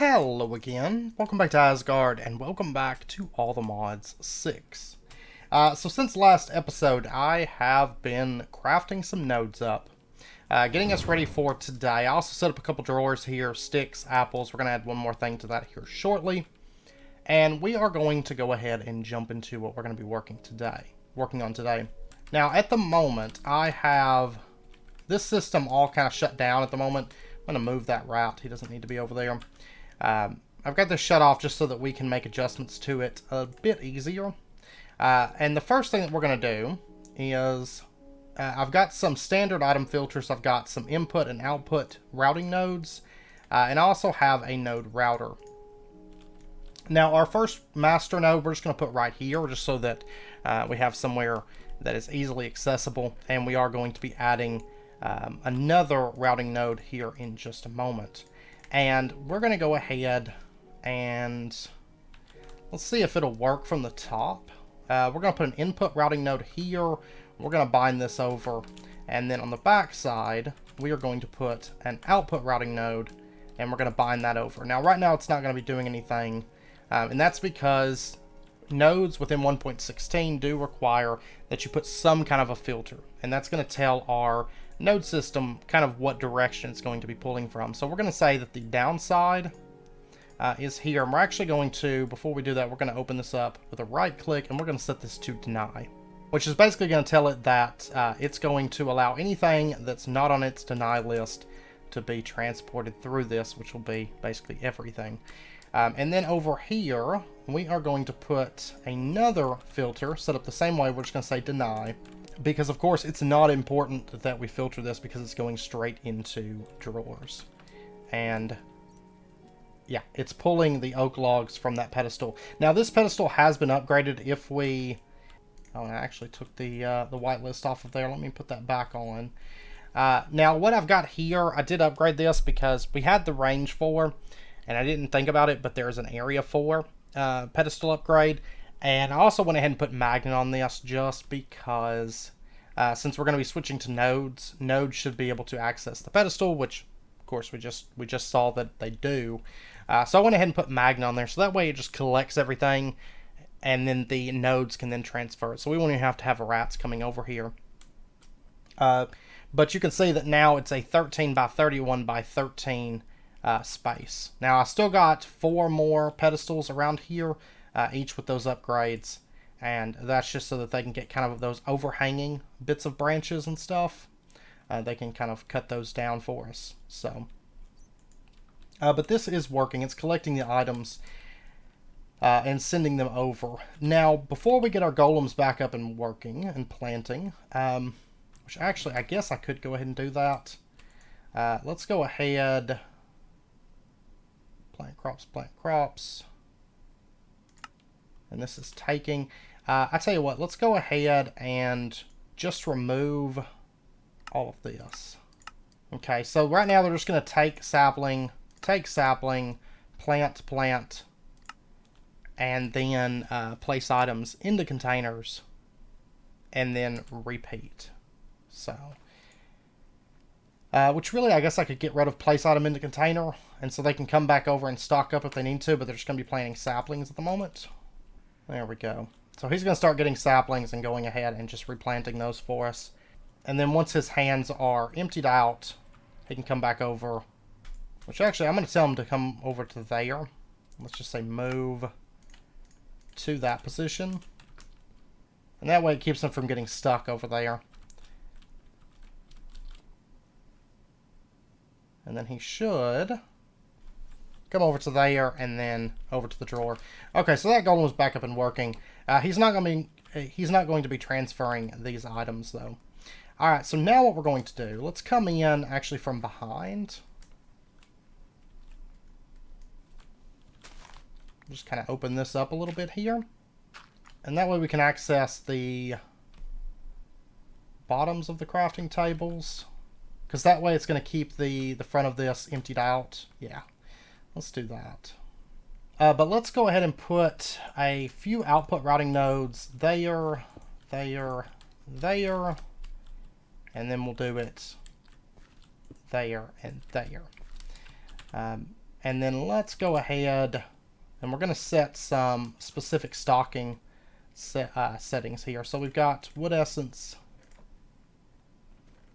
Hello again, welcome back to Asgard, and welcome back to All the Mods 6. So since last episode, I have been crafting some nodes up, getting us ready for today. I also set up a couple drawers here, sticks, apples. We're going to add one more thing to that here shortly. And we are going to go ahead and jump into what we're going to be working on today. Now, at the moment, I have this system all kind of shut down at the moment. I'm going to move that route. He doesn't need to be over there. I've got this shut off just so that we can make adjustments to it a bit easier. And the first thing that we're going to do is I've got some standard item filters. I've got some input and output routing nodes. And I also have a node router. Now, our first master node, we're just going to put right here just so that we have somewhere that is easily accessible. And we are going to be adding another routing node here in just a moment. And we're going to go ahead and let's see if it'll work from the top. We're going to put an input routing node here. We're going to bind this over. And then on the back side, we are going to put an output routing node, and we're going to bind that over. Now, right now, it's not going to be doing anything. And that's because nodes within 1.16 do require that you put some kind of a filter. And that's going to tell our node system kind of what direction it's going to be pulling from. So we're going to say that the downside is here. And we're actually going to, before we do that, we're going to open this up with a right click, and we're going to set this to deny, which is basically going to tell it that it's going to allow anything that's not on its deny list to be transported through this, which will be basically everything. And then over here, we are going to put another filter set up the same way. We're just going to say deny, because of course it's not important that we filter this because it's going straight into drawers. And yeah, it's pulling the oak logs from that pedestal. Now this pedestal has been upgraded. If we... Oh, I actually took the whitelist off of there. Let me put that back on. Now what I've got here, I did upgrade this because we had the range 4, and I didn't think about it, but there's an area 4 pedestal upgrade. And I also went ahead and put magnet on this just because since we're going to be switching to nodes, nodes should be able to access the pedestal, which of course we just saw that they do. So I went ahead and put magnet on there, so that way it just collects everything, and then the nodes can then transfer it. So we won't even have to have rats coming over here. But you can see that now it's a 13 by 31 by 13 space. Now I still got 4 more pedestals around here, each with those upgrades, and that's just so that they can get kind of those overhanging bits of branches and stuff. They can kind of cut those down for us. So, but this is working. It's collecting the items and sending them over. Now, before we get our golems back up and working and planting, which actually I guess I could go ahead and do that. Let's go ahead. Plant crops. And this is taking. I tell you what, let's go ahead and just remove all of this. Okay, so right now they're just going to take sapling, plant, and then place items into containers, and then repeat. So, which really, I guess I could get rid of place item into container, and so they can come back over and stock up if they need to, but they're just going to be planting saplings at the moment. There we go. So he's going to start getting saplings and going ahead and just replanting those for us. And then once his hands are emptied out, he can come back over. Which actually, I'm going to tell him to come over to there. Let's just say move to that position. And that way it keeps him from getting stuck over there. And then he should come over to there and then over to the drawer. Okay, so that golem was back up and working. He's not going to be transferring these items though. All right, so now what we're going to do? Let's come in actually from behind. Just kind of open this up a little bit here, and that way we can access the bottoms of the crafting tables. Because that way it's going to keep the front of this emptied out. Yeah, let's do that. But let's go ahead and put a few output routing nodes there, and then we'll do it there and there. And then let's go ahead and we're going to set some specific stocking settings here. So we've got wood essence,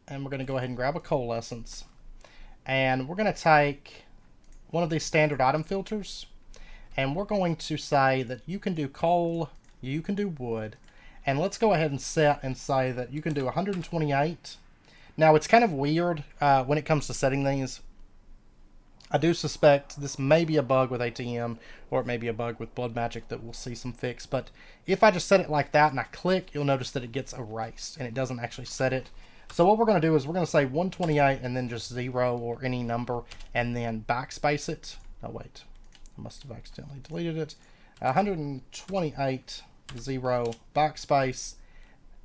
and we're going to go ahead and grab a coal essence. And we're going to take one of these standard item filters, and we're going to say that you can do coal, you can do wood, and let's go ahead and set and say that you can do 128. Now it's kind of weird when it comes to setting these. I do suspect this may be a bug with ATM, or it may be a bug with Blood Magic that we'll see some fix, but if I just set it like that and I click, you'll notice that it gets erased and it doesn't actually set it. So what we're going to do is we're going to say 128 and then just 0 or any number and then backspace it. Oh wait, I must have accidentally deleted it. 128, 0, backspace,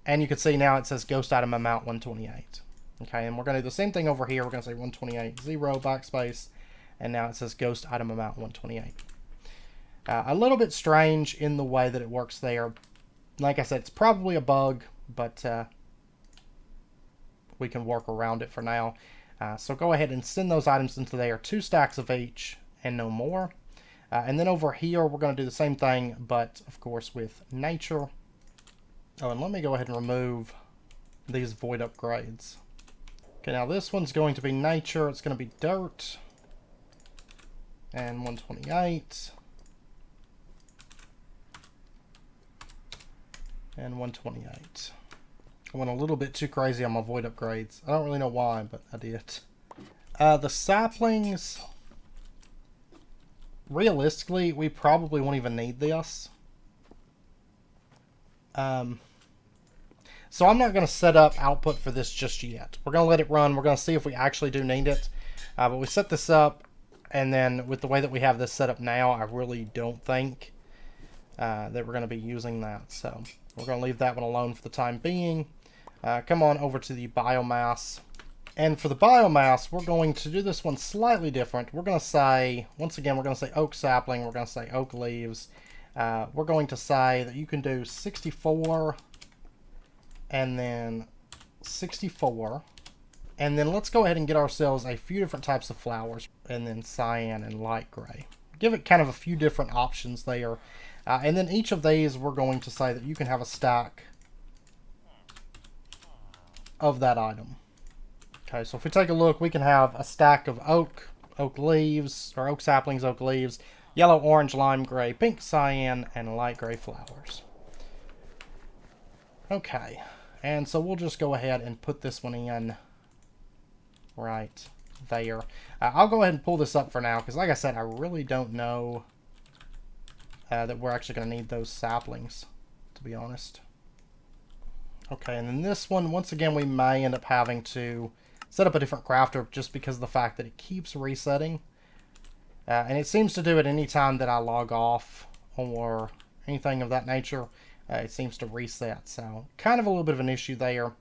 and you can see now it says ghost item amount 128. Okay, and we're going to do the same thing over here. We're going to say 128, 0, backspace, and now it says ghost item amount 128. A little bit strange in the way that it works there. Like I said, it's probably a bug, but we can work around it for now. So go ahead and send those items into there, 2 stacks of each and no more. And then over here, we're going to do the same thing, but of course with nature. Oh, and let me go ahead and remove these void upgrades. Okay, now this one's going to be nature. It's going to be dirt. And 128. And 128. I went a little bit too crazy on my void upgrades. I don't really know why, but I did. The saplings, realistically, we probably won't even need this. So I'm not going to set up output for this just yet. We're going to let it run. We're going to see if we actually do need it. But we set this up, and then with the way that we have this set up now, I really don't think that we're going to be using that. So we're going to leave that one alone for the time being. Come on over to the biomass. And for the biomass, we're going to do this one slightly different. We're going to say, once again, we're going to say oak sapling. We're going to say oak leaves. We're going to say that you can do 64 and then 64. And then let's go ahead and get ourselves a few different types of flowers. And then cyan and light gray. Give it kind of a few different options there. And then each of these, we're going to say that you can have a stack of that item. Okay, so if we take a look, we can have a stack of oak leaves, or oak saplings, oak leaves, yellow, orange, lime, gray, pink, cyan, and light gray flowers. Okay, and so we'll just go ahead and put this one in right there. I'll go ahead and pull this up for now, because like I said, I really don't know that we're actually going to need those saplings, to be honest. Okay, and then this one, once again, we may end up having to set up a different crafter just because of the fact that it keeps resetting. And it seems to do it any time that I log off or anything of that nature. It seems to reset. So kind of a little bit of an issue there.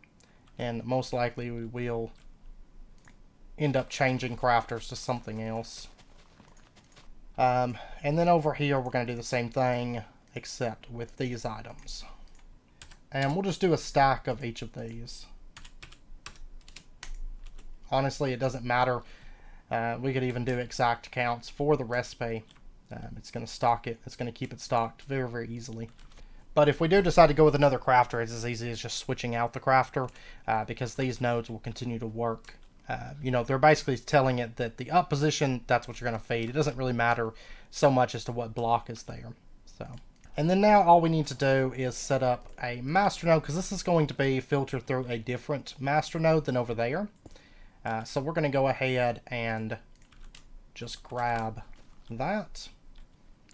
And most likely we will end up changing crafters to something else. And then over here we're going to do the same thing except with these items. And we'll just do a stack of each of these. Honestly, it doesn't matter. We could even do exact counts for the recipe. It's going to stock it. It's going to keep it stocked very, very easily. But if we do decide to go with another crafter, it's as easy as just switching out the crafter because these nodes will continue to work. You know, they're basically telling it that the up position, that's what you're going to feed. It doesn't really matter so much as to what block is there. So, and then now all we need to do is set up a master node because this is going to be filtered through a different master node than over there. So we're going to go ahead and just grab that.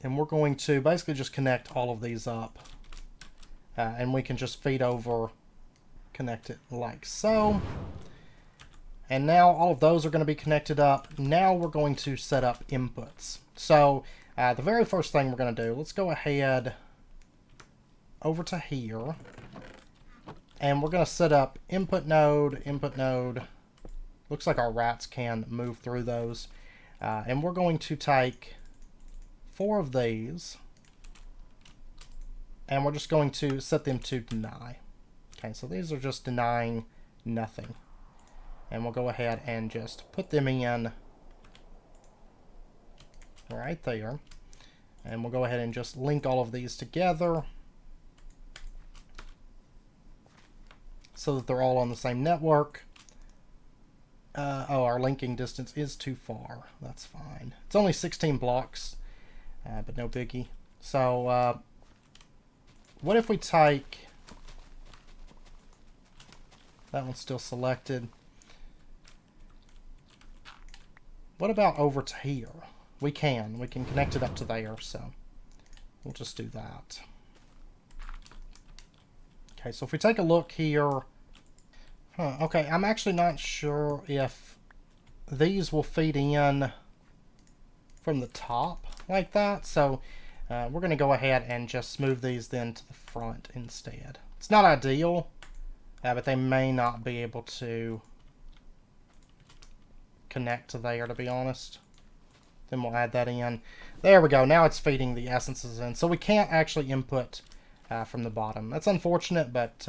And we're going to basically just connect all of these up. And we can just feed over, connect it like so. And now all of those are going to be connected up. Now we're going to set up inputs. So the very first thing we're going to do, let's go ahead over to here. And we're going to set up input node, input node. Looks like our rats can move through those. And we're going to take 4 of these. And we're just going to set them to deny. Okay, so these are just denying nothing. And we'll go ahead and just put them in right there. And we'll go ahead and just link all of these together so that they're all on the same network. Oh, our linking distance is too far. That's fine. It's only 16 blocks, but no biggie. So, what if we take... That one's still selected. What about over to here? We can connect it up to there, so we'll just do that. Okay, so if we take a look here... okay, I'm actually not sure if these will feed in from the top like that. So we're going to go ahead and just move these then to the front instead. It's not ideal, but they may not be able to connect to there, to be honest. Then we'll add that in. There we go. Now it's feeding the essences in. So we can't actually input from the bottom. That's unfortunate, but...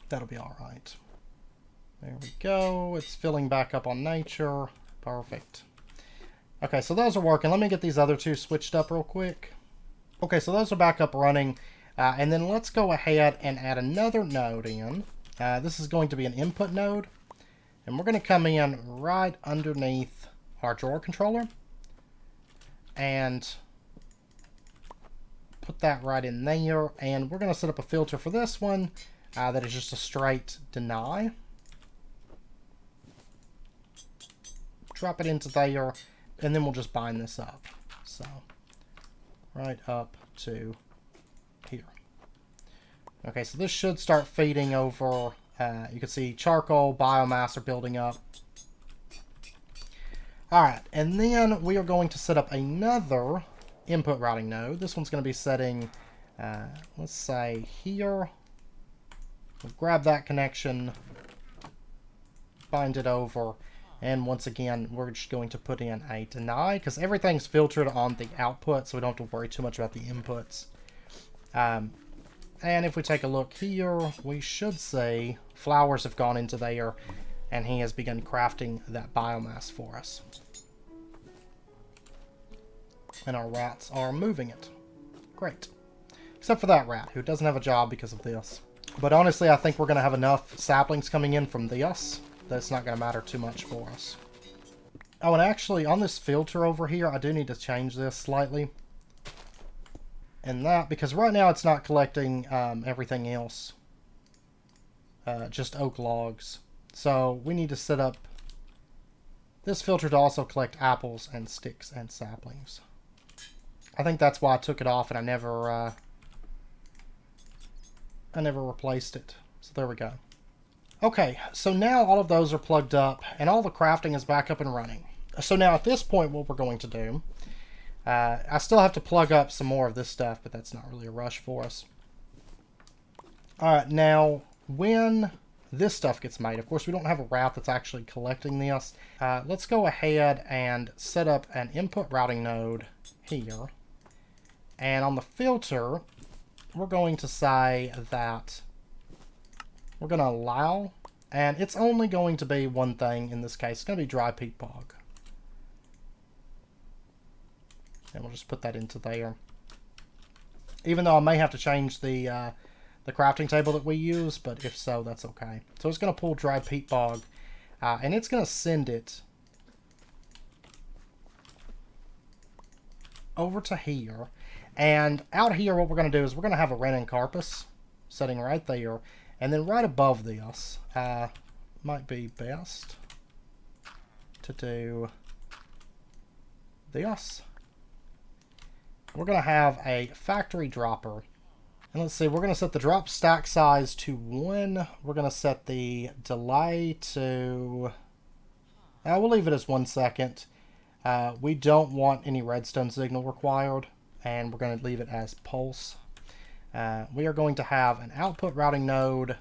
that'll be all right. There we go. It's filling back up on nature. Perfect. Okay, so those are working. Let me get these other two switched up real quick. Okay, so those are back up running. And then let's go ahead and add another node in. This is going to be an input node. And we're going to come in right underneath our drawer controller. And put that right in there. And we're going to set up a filter for this one. That is just a straight deny. Drop it into there, and then we'll just bind this up. So, right up to here. Okay, so this should start feeding over. You can see charcoal, biomass are building up. Alright, and then we are going to set up another input routing node. This one's going to be setting, let's say, here. We'll grab that connection, bind it over, and once again, we're just going to put in a deny, because everything's filtered on the output, so we don't have to worry too much about the inputs. And if we take a look here, we should see flowers have gone into there, and he has begun crafting that biomass for us. And our rats are moving it. Great. Except for that rat, who doesn't have a job because of this. But honestly, I think we're going to have enough saplings coming in from this that it's not going to matter too much for us. Oh, and actually, on this filter over here, I do need to change this slightly. And that, because right now it's not collecting everything else. Just oak logs. So we need to set up this filter to also collect apples and sticks and saplings. I think that's why I took it off and I never replaced it. So there we go. Okay, so now all of those are plugged up and all the crafting is back up and running. So now at this point, what we're going to do, I still have to plug up some more of this stuff, but that's not really a rush for us. Alright, now when this stuff gets made, of course we don't have a route that's actually collecting this. Let's go ahead and set up an input routing node here. And on the filter, we're going to say that we're going to allow, and it's only going to be one thing in this case. It's going to be dry peat bog. And we'll just put that into there. Even though I may have to change the crafting table that we use, but if so, that's okay. So it's going to pull dry peat bog, and it's going to send it over to here. And out here, what we're going to do is we're going to have a Renin Carpus sitting right there. And then right above this, might be best to do this. We're going to have a factory dropper. And let's see, we're going to set the drop stack size to 1. We're going to set the delay to... we'll leave it as 1 second. We don't want any redstone signal required. And we're going to leave it as pulse. We are going to have an output routing node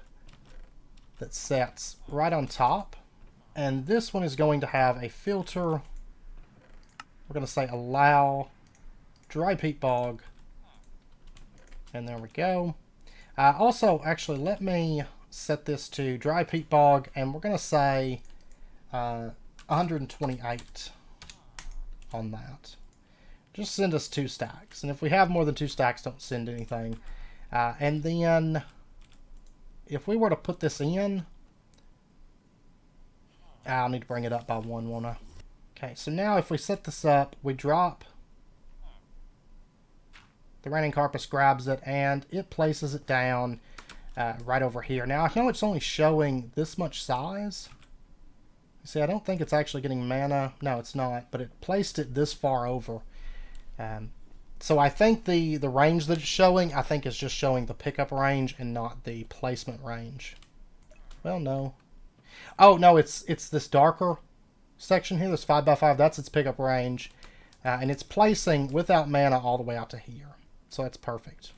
that sets right on top. And this one is going to have a filter. We're going to say allow dry peat bog. And there we go. Also, actually, let me set this to dry peat bog. And we're going to say 128 on that. Just send us 2 stacks. And if we have more than 2 stacks, don't send anything. And then if we were to put this in, I'll need to bring it up by 1, won't I? Okay, so now if we set this up, we drop. The raining carpus grabs it and it places it down right over here. Now I know it's only showing this much size. See, I don't think it's actually getting mana. No, it's not, but it placed it this far over. So I think the range that it's showing, I think is just showing the pickup range and not the placement range. Well, no. Oh, no, it's this darker section here, this 5x5, that's its pickup range. And it's placing without mana all the way out to here. So that's perfect.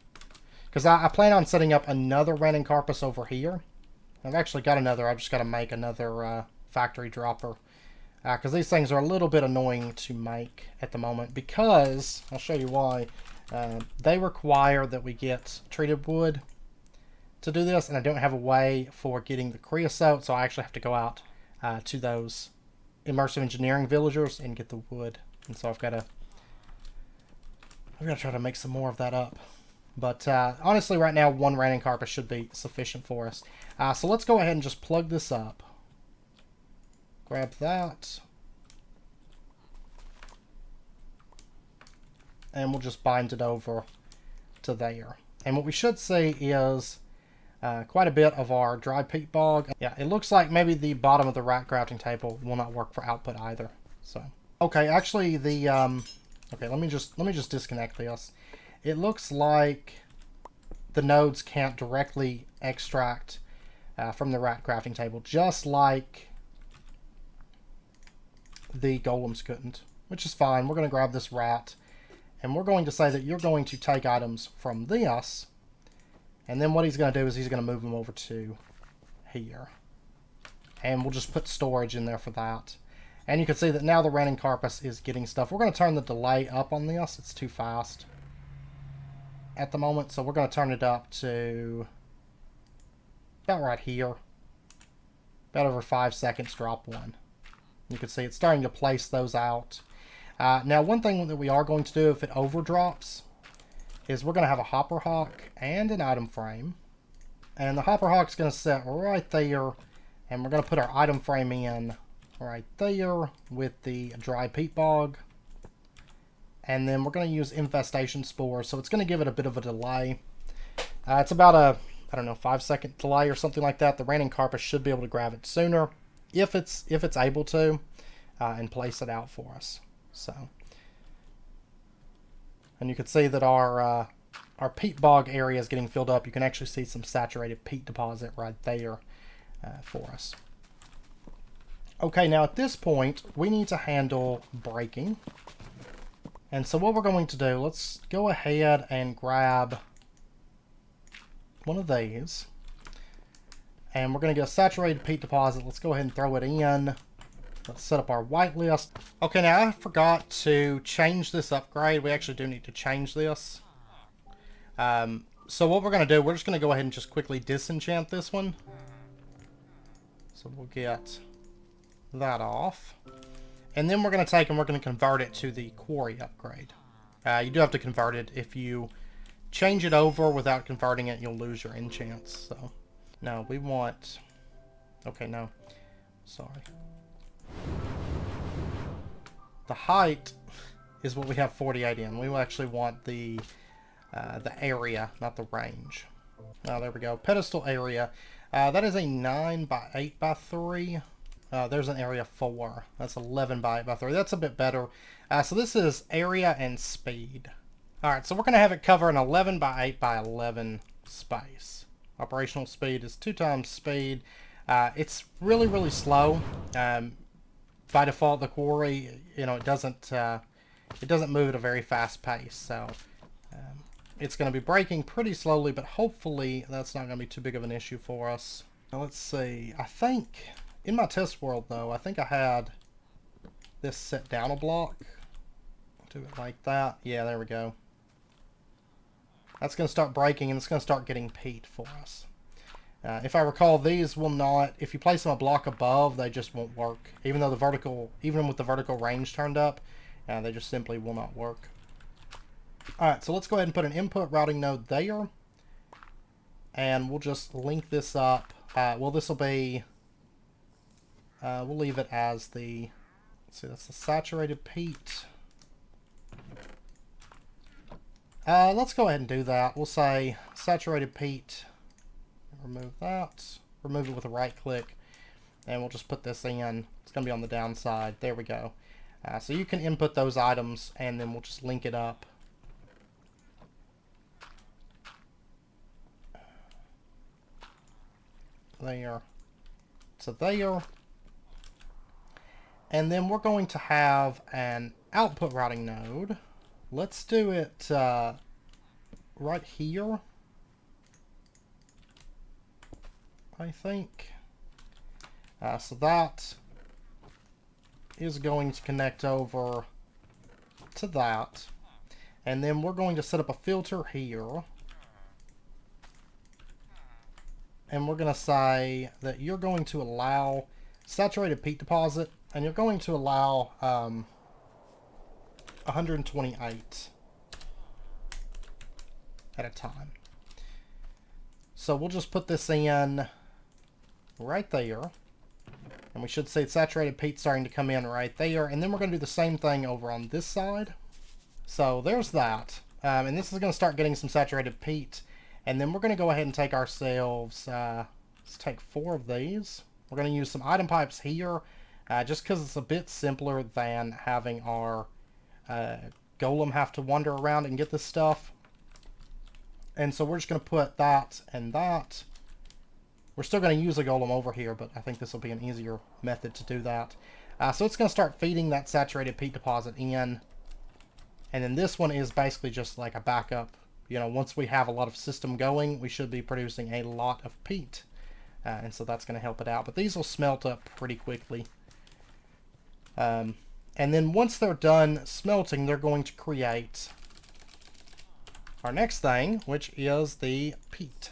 Because I plan on setting up another raining carpus over here. I've actually got another, I've just got to make another factory dropper. Because these things are a little bit annoying to make at the moment. Because, I'll show you why, they require that we get treated wood to do this. And I don't have a way for getting the creosote. So I actually have to go out to those immersive engineering villagers and get the wood. And so I've got to try to make some more of that up. But honestly, right now, 1 raining carpus should be sufficient for us. So let's go ahead and just plug this up. Grab that. And we'll just bind it over to there. And what we should see is quite a bit of our dry peat bog. Yeah, it looks like maybe the bottom of the rat crafting table will not work for output either. So, okay, actually the okay, let me just disconnect this. It looks like the nodes can't directly extract from the rat crafting table, just like the golems couldn't, which is fine. We're going to grab this rat, and we're going to say that you're going to take items from this, and then what he's going to do is he's going to move them over to here. And we'll just put storage in there for that. And you can see that now the raining carpus is getting stuff. We're going to turn the delay up on this. It's too fast at the moment, so we're going to turn it up to about right here. About over 5 seconds, drop 1. You can see it's starting to place those out. Now, one thing that we are going to do if it overdrops is we're going to have a hopper hawk and an item frame. And the hopper hawk's going to sit right there, and we're going to put our item frame in right there with the dry peat bog. And then we're going to use infestation spores, so it's going to give it a bit of a delay. It's about a, I don't know, 5-second delay or something like that. The raining carpus should be able to grab it sooner if it's able to, and place it out for us. So, and you can see that our peat bog area is getting filled up. You can actually see some saturated peat deposit right there for us. Okay, now at this point, we need to handle breaking. And so what we're going to do, let's go ahead and grab one of these. And we're going to get a saturated peat deposit. Let's go ahead and throw it in. Let's set up our whitelist. Okay, now I forgot to change this upgrade. We actually do need to change this. So what we're going to do, we're just going to go ahead and just quickly disenchant this one. So we'll get that off. And then we're going to take and we're going to convert it to the quarry upgrade. You do have to convert it. If you change it over without converting it, you'll lose your enchants. So, no, we want... Okay, no. Sorry. The height is what we have 48 in. We actually want the area, not the range. Oh, there we go. Pedestal area. That is a 9 by 8 by 3. There's an area 4. That's 11 by 8 by 3. That's a bit better. So this is area and speed. Alright, so we're going to have it cover an 11 by 8 by 11 space. Operational speed is 2 times speed. It's really, really slow. By default, the quarry, you know, it doesn't move at a very fast pace. So it's going to be breaking pretty slowly, but hopefully that's not going to be too big of an issue for us. Now, let's see. I think... In my test world, though, I think I had this set down a block. Do it like that. Yeah, there we go. That's going to start breaking, and it's going to start getting peat for us. If I recall, these will not... If you place them a block above, they just won't work. Even with the vertical range turned up, They just simply will not work. Alright, so let's go ahead and put an input routing node there. And we'll just link this up. Well, this will be... we'll leave it as the... Let's see, that's the saturated peat. Let's go ahead and do that. We'll say saturated peat. Remove that. Remove it with a right click. And we'll just put this in. It's going to be on the downside. There we go. So you can input those items, and then we'll just link it up. There. So there. And then we're going to have an output routing node. Let's do it right here, I think. So that is going to connect over to that. And then we're going to set up a filter here. And we're going to say that you're going to allow saturated peat deposit, and you're going to allow 128 at a time. So we'll just put this in right there. And we should see saturated peat starting to come in right there. And then we're going to do the same thing over on this side. So there's that. And this is going to start getting some saturated peat. And then we're going to go ahead and take ourselves, let's take 4 of these. We're going to use some item pipes here, just because it's a bit simpler than having our golem have to wander around and get this stuff. And so we're just going to put that and that. We're still going to use a golem over here, but I think this will be an easier method to do that. So it's going to start feeding that saturated peat deposit in. And then this one is basically just like a backup. You know, once we have a lot of system going, we should be producing a lot of peat. And so that's going to help it out. But these will smelt up pretty quickly. And then once they're done smelting, they're going to create our next thing, which is the peat.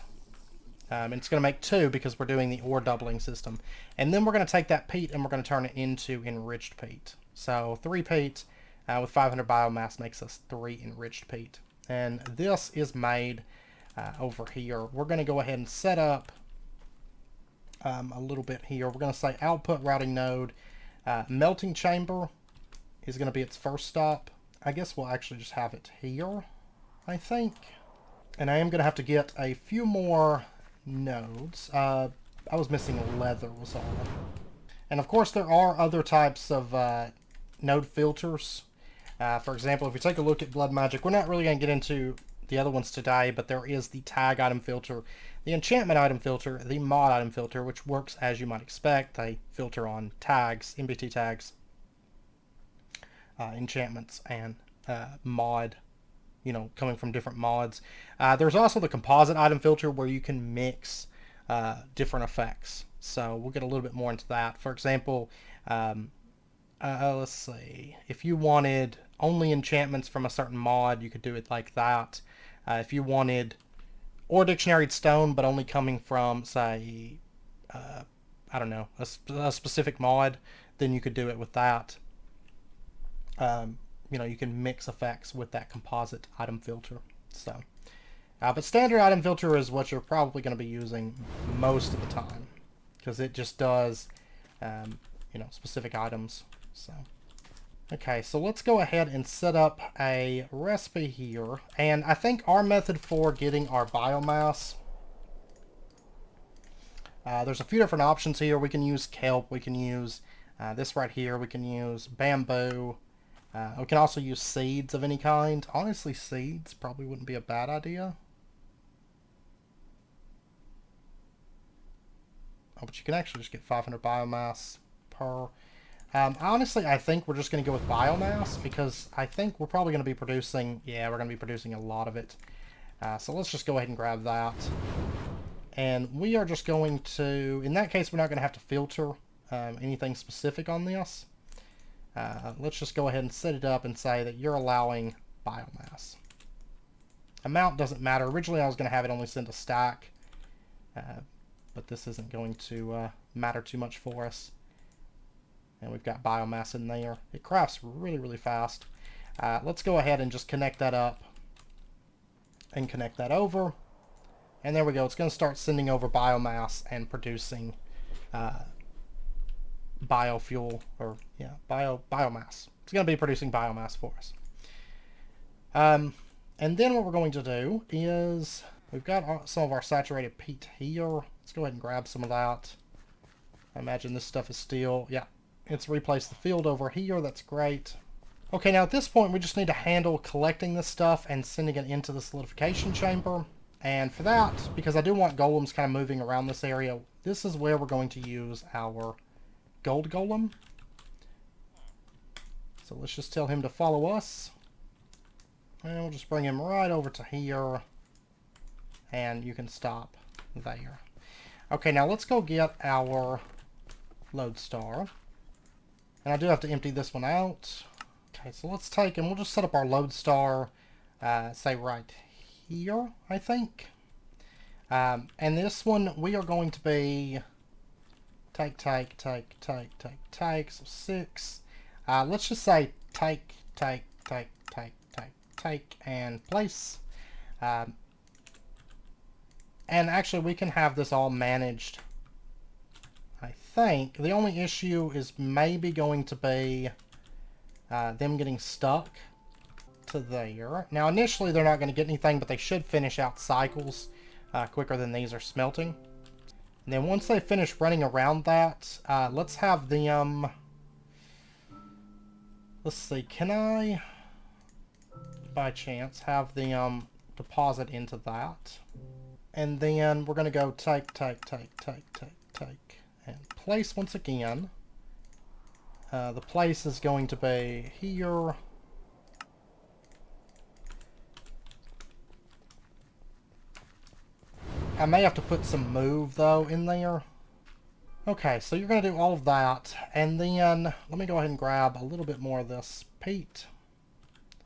And it's going to make 2 because we're doing the ore doubling system. And then we're going to take that peat and we're going to turn it into enriched peat. So 3 peat with 500 biomass makes us 3 enriched peat. And this is made over here. We're going to go ahead and set up a little bit here. We're going to say output routing node. Melting chamber is going to be its first stop. I guess we'll actually just have it here, I think. And I am going to have to get a few more nodes. I was missing leather was all. And of course there are other types of node filters. For example, if you take a look at blood magic, we're not really going to get into the other ones today, but there is the tag item filter, the enchantment item filter, the mod item filter, which works as you might expect. They filter on tags, MBT tags, enchantments, and mod, you know, coming from different mods. There's also the composite item filter where you can mix different effects. So we'll get a little bit more into that. For example, let's see, if you wanted only enchantments from a certain mod, you could do it like that. If you wanted ore dictionary stone, but only coming from, say, I don't know, a specific mod, then you could do it with that. You know, you can mix effects with that composite item filter. So, but standard item filter is what you're probably going to be using most of the time, because it just does, you know, specific items. So, okay, so let's go ahead and set up a recipe here. And I think our method for getting our biomass, there's a few different options here. We can use kelp, we can use this right here, we can use bamboo, we can also use seeds of any kind. Honestly, seeds probably wouldn't be a bad idea. Oh, but you can actually just get 500 biomass per. Honestly, I think we're just going to go with biomass because I think we're probably going to be producing, yeah, we're going to be producing a lot of it. So let's just go ahead and grab that. And we are just going to, in that case, we're not going to have to filter anything specific on this. Let's just go ahead and set it up and say that you're allowing biomass. Amount doesn't matter. Originally, I was going to have it only send a stack, but this isn't going to matter too much for us. And we've got biomass in there. It crafts really, really fast. Let's go ahead and just connect that up and connect that over. And there we go. It's going to start sending over biomass and producing biofuel, or yeah, biomass. It's going to be producing biomass for us. And then what we're going to do is we've got some of our saturated peat here. Let's go ahead and grab some of that. I imagine this stuff is steel. Yeah, it's replaced the field over here. That's great. Okay, now at this point we just need to handle collecting this stuff and sending it into the solidification chamber. And for that, because I do want golems kind of moving around this area, this is where we're going to use our gold golem. So let's just tell him to follow us. And we'll just bring him right over to here. And you can stop there. Okay, now let's go get our lodestar. And I do have to empty this one out. Okay, so let's take, and we'll just set up our lodestar, say right here, I think. And this one, we are going to be take, so 6. Let's just say take, and place. And actually, we can have this all managed, I think. The only issue is maybe going to be them getting stuck to there. Now, initially, they're not going to get anything, but they should finish out cycles quicker than these are smelting. And then once they finish running around that, let's have them... Let's see, can I, by chance, have them deposit into that? And then we're going to go take, and place once again. The place is going to be here. I may have to put some move, though, in there. Okay, so you're going to do all of that. And then, let me go ahead and grab a little bit more of this peat.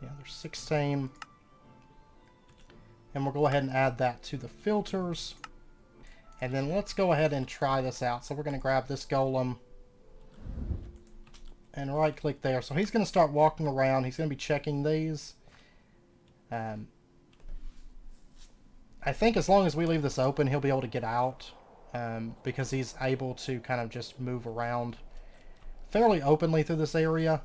Yeah, there's 16. And we'll go ahead and add that to the filters. And then let's go ahead and try this out. So we're going to grab this golem and right click there. So he's going to start walking around. He's going to be checking these. I think as long as we leave this open, he'll be able to get out, because he's able to kind of just move around fairly openly through this area.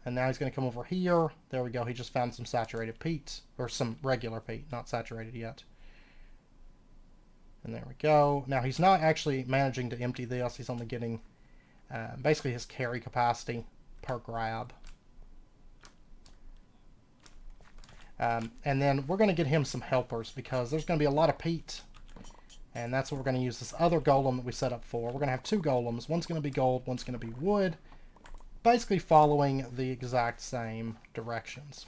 And now he's going to come over here. There we go. He just found some saturated peat, or some regular peat, not saturated yet. And there we go. Now he's not actually managing to empty this. He's only getting basically his carry capacity per grab. And then we're going to get him some helpers, because there's going to be a lot of peat. And that's what we're going to use this other golem that we set up for. We're going to have 2 golems. One's going to be gold, one's going to be wood. Basically following the exact same directions.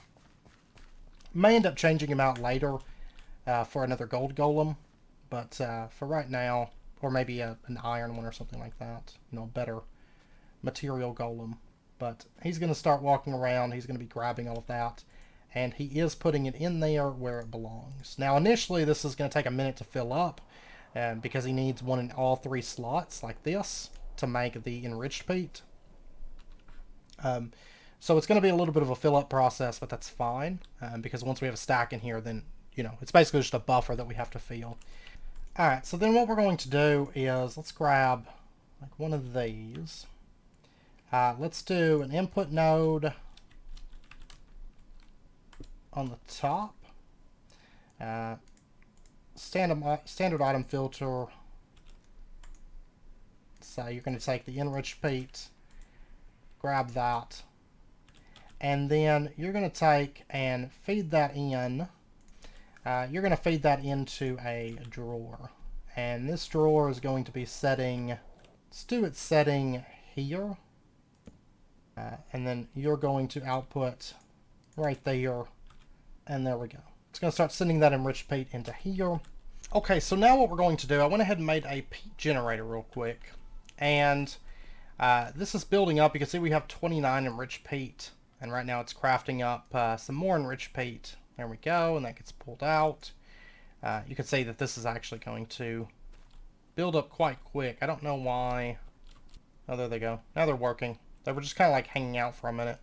May end up changing him out later for another gold golem. But for right now, or maybe an iron one or something like that. You know, better material golem. But he's going to start walking around. He's going to be grabbing all of that. And he is putting it in there where it belongs. Now, initially, this is going to take a minute to fill up, because he needs one in all 3 slots, like this, to make the enriched peat. So it's going to be a little bit of a fill-up process, but that's fine, because once we have a stack in here, then, you know, it's basically just a buffer that we have to fill. Alright, so then what we're going to do is, let's grab, like, one of these. Let's do an input node on the top. Standard item filter. So you're going to take the enriched peat, grab that, and then you're going to take and feed that in. You're going to feed that into a drawer, and this drawer is going to be setting, let's do its setting here, and then you're going to output right there. And there we go. It's going to start sending that enriched peat into here. Okay, so now what we're going to do, I went ahead and made a peat generator real quick. And this is building up. You can see we have 29 enriched peat. And right now it's crafting up some more enriched peat. There we go, and that gets pulled out. You can see that this is actually going to build up quite quick. I don't know why. Oh, there they go. Now they're working. They were just kind of like hanging out for a minute.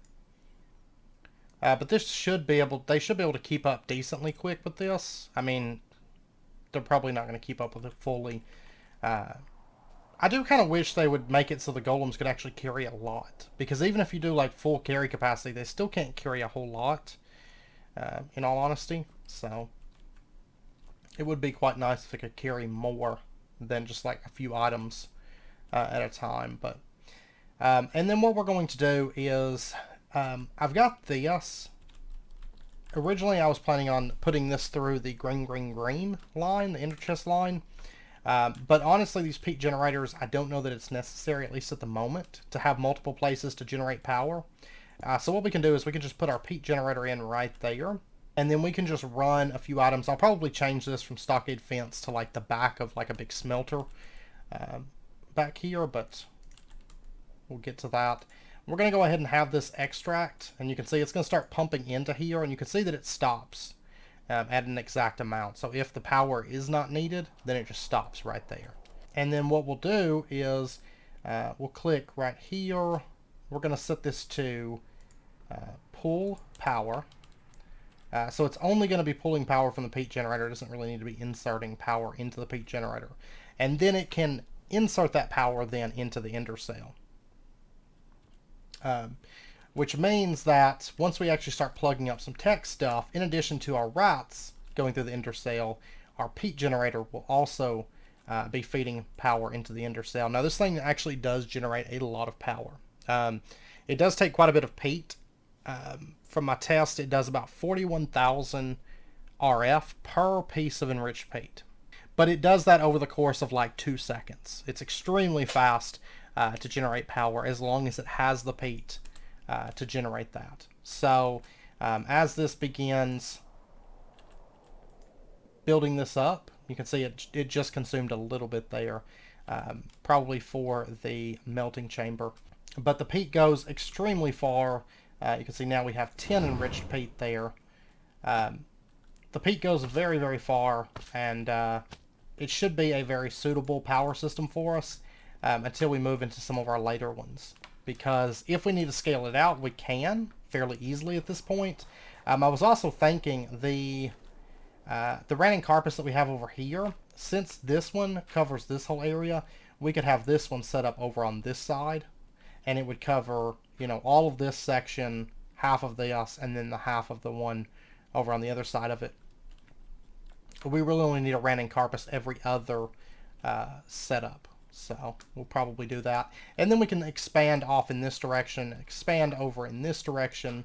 But this should be able, they should be able to keep up decently quick with this. I mean, they're probably not going to keep up with it fully. I do kind of wish they would make it so the golems could actually carry a lot. Because even if you do like full carry capacity, they still can't carry a whole lot, in all honesty. So it would be quite nice if it could carry more than just like a few items at a time. But and then what we're going to do is, I've got this. Originally, I was planning on putting this through the green, green, green line, the ender chest line. But honestly, these peat generators, I don't know that it's necessary, at least at the moment, to have multiple places to generate power. So what we can do is we can just put our peat generator in right there. And then we can just run a few items. I'll probably change this from stockade fence to like the back of like a big smelter back here, but we'll get to that. We're going to go ahead and have this extract, and you can see it's going to start pumping into here, and you can see that it stops at an exact amount. So if the power is not needed, then it just stops right there. And then what we'll do is we'll click right here. We're going to set this to pull power. So it's only going to be pulling power from the peat generator. It doesn't really need to be inserting power into the peat generator. And then it can insert that power then into the ender cell. Which means that once we actually start plugging up some tech stuff, in addition to our rats going through the ender cell, our peat generator will also be feeding power into the ender cell. Now this thing actually does generate a lot of power. It does take quite a bit of peat. From my test, it does about 41,000 RF per piece of enriched peat. But it does that over the course of like 2 seconds. It's extremely fast to generate power as long as it has the peat to generate that. So as this begins building this up, you can see it just consumed a little bit there, probably for the melting chamber. But the peat goes extremely far. You can see now we have 10 enriched peat there. The peat goes very, very far, and it should be a very suitable power system for us until we move into some of our later ones. Because if we need to scale it out, we can fairly easily at this point. I was also thinking the ranning carpus that we have over here, since this one covers this whole area, we could have this one set up over on this side, and it would cover, you know, all of this section, half of this, and then the half of the one over on the other side of it. We really only need a ranning carpus every other setup. So we'll probably do that. And then we can expand off in this direction, expand over in this direction,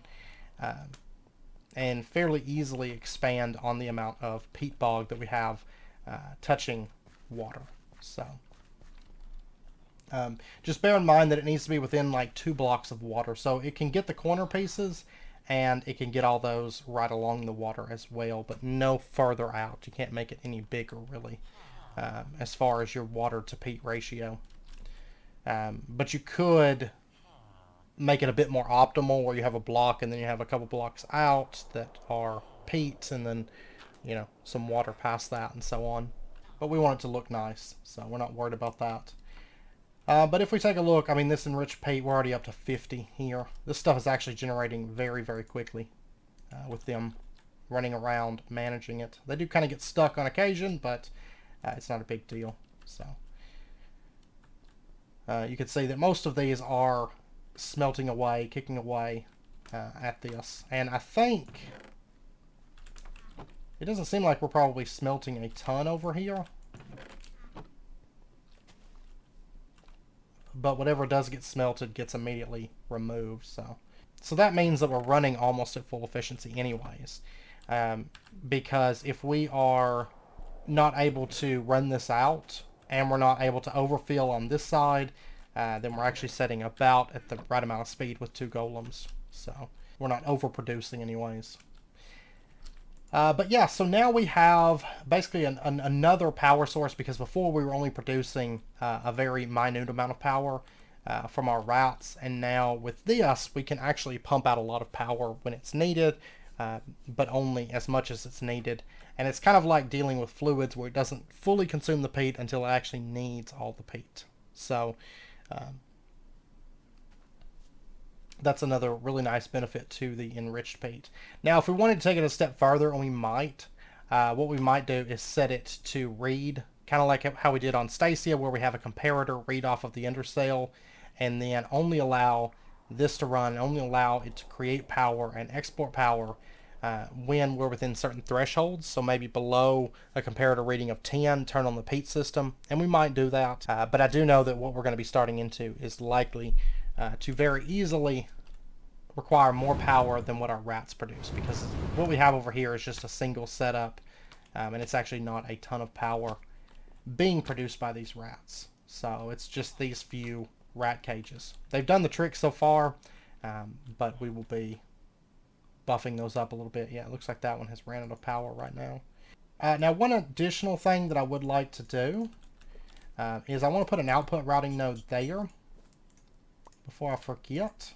and fairly easily expand on the amount of peat bog that we have touching water. So just bear in mind that it needs to be within like 2 blocks of water. So it can get the corner pieces, and it can get all those right along the water as well, but no further out. You can't make it any bigger, really. As far as your water to peat ratio. But you could make it a bit more optimal where you have a block and then you have a couple blocks out that are peat and then, you know, some water past that and so on. But we want it to look nice, so we're not worried about that. But if we take a look, I mean, this enriched peat, we're already up to 50 here. This stuff is actually generating very, very quickly with them running around managing it. They do kind of get stuck on occasion, but it's not a big deal. So you can see that most of these are smelting away, kicking away at this. And I think it doesn't seem like we're probably smelting a ton over here. But whatever does get smelted gets immediately removed. So that means that we're running almost at full efficiency anyways. Because if we are not able to run this out and we're not able to overfill on this side, then we're actually setting about at the right amount of speed with 2 golems. So we're not overproducing anyways. But yeah, so now we have basically another power source, because before we were only producing a very minute amount of power from our rats, and now with this we can actually pump out a lot of power when it's needed, but only as much as it's needed. And it's kind of like dealing with fluids where it doesn't fully consume the peat until it actually needs all the peat. So That's another really nice benefit to the enriched peat. Now, if we wanted to take it a step further, and we might, what we might do is set it to read, kind of like how we did on Stacia, where we have a comparator read off of the undersale, and then only allow this to run, only allow it to create power and export power when we're within certain thresholds. So maybe below a comparator reading of 10, turn on the Peat system, and we might do that. But I do know that what we're going to be starting into is likely to very easily require more power than what our rats produce, because what we have over here is just a single setup, and it's actually not a ton of power being produced by these rats. So it's just these few rat cages. They've done the trick so far, but we will be buffing those up a little bit. Yeah, it looks like that one has ran out of power right now. Now, one additional thing that I would like to do is I want to put an output routing node there before I forget.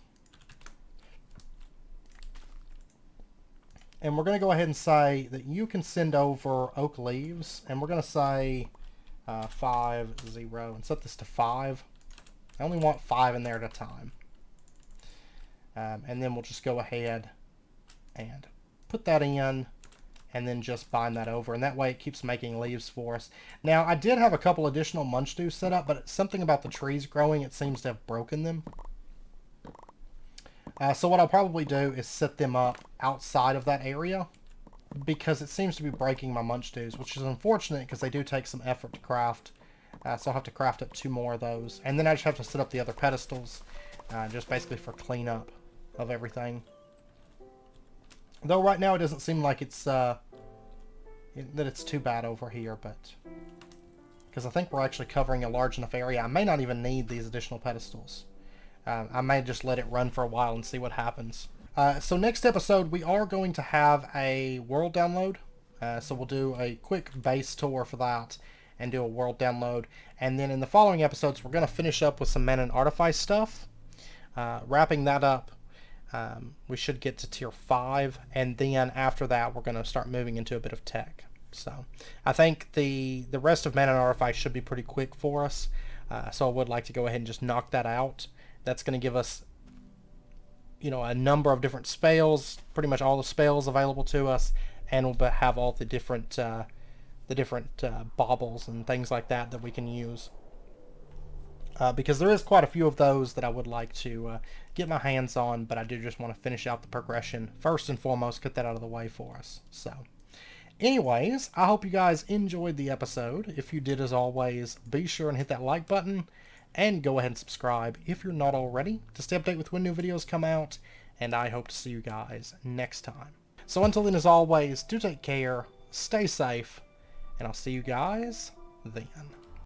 And we're going to go ahead and say that you can send over oak leaves, and we're going to say 5, 0, and set this to 5. I only want 5 in there at a time. And then we'll just go ahead and put that in, and then just bind that over, and that way it keeps making leaves for us. Now, I did have a couple additional munch dews set up, but something about the trees growing, it seems to have broken them. So what I'll probably do is set them up outside of that area, because it seems to be breaking my munch dews, which is unfortunate because they do take some effort to craft. So I'll have to craft up 2 more of those, and then I just have to set up the other pedestals, just basically for cleanup of everything. Though right now it doesn't seem like it's that it's too bad over here, but because I think we're actually covering a large enough area, I may not even need these additional pedestals. I may just let it run for a while and see what happens. So next episode, we are going to have a world download. So we'll do a quick base tour for that and do a world download. And then in the following episodes, we're going to finish up with some mana and artifice stuff. Wrapping that up, we should get to tier 5. And then after that, we're going to start moving into a bit of tech. So I think the rest of mana and artifice should be pretty quick for us. So I would like to go ahead and just knock that out. That's going to give us, you know, a number of different spells, pretty much all the spells available to us, and we'll have all the different baubles and things like that that we can use. Because there is quite a few of those that I would like to get my hands on, but I do just want to finish out the progression first and foremost, get that out of the way for us. So, anyways, I hope you guys enjoyed the episode. If you did, as always, be sure and hit that like button. And go ahead and subscribe if you're not already to stay updated with when new videos come out. And I hope to see you guys next time. So until then, as always, do take care, stay safe, and I'll see you guys then.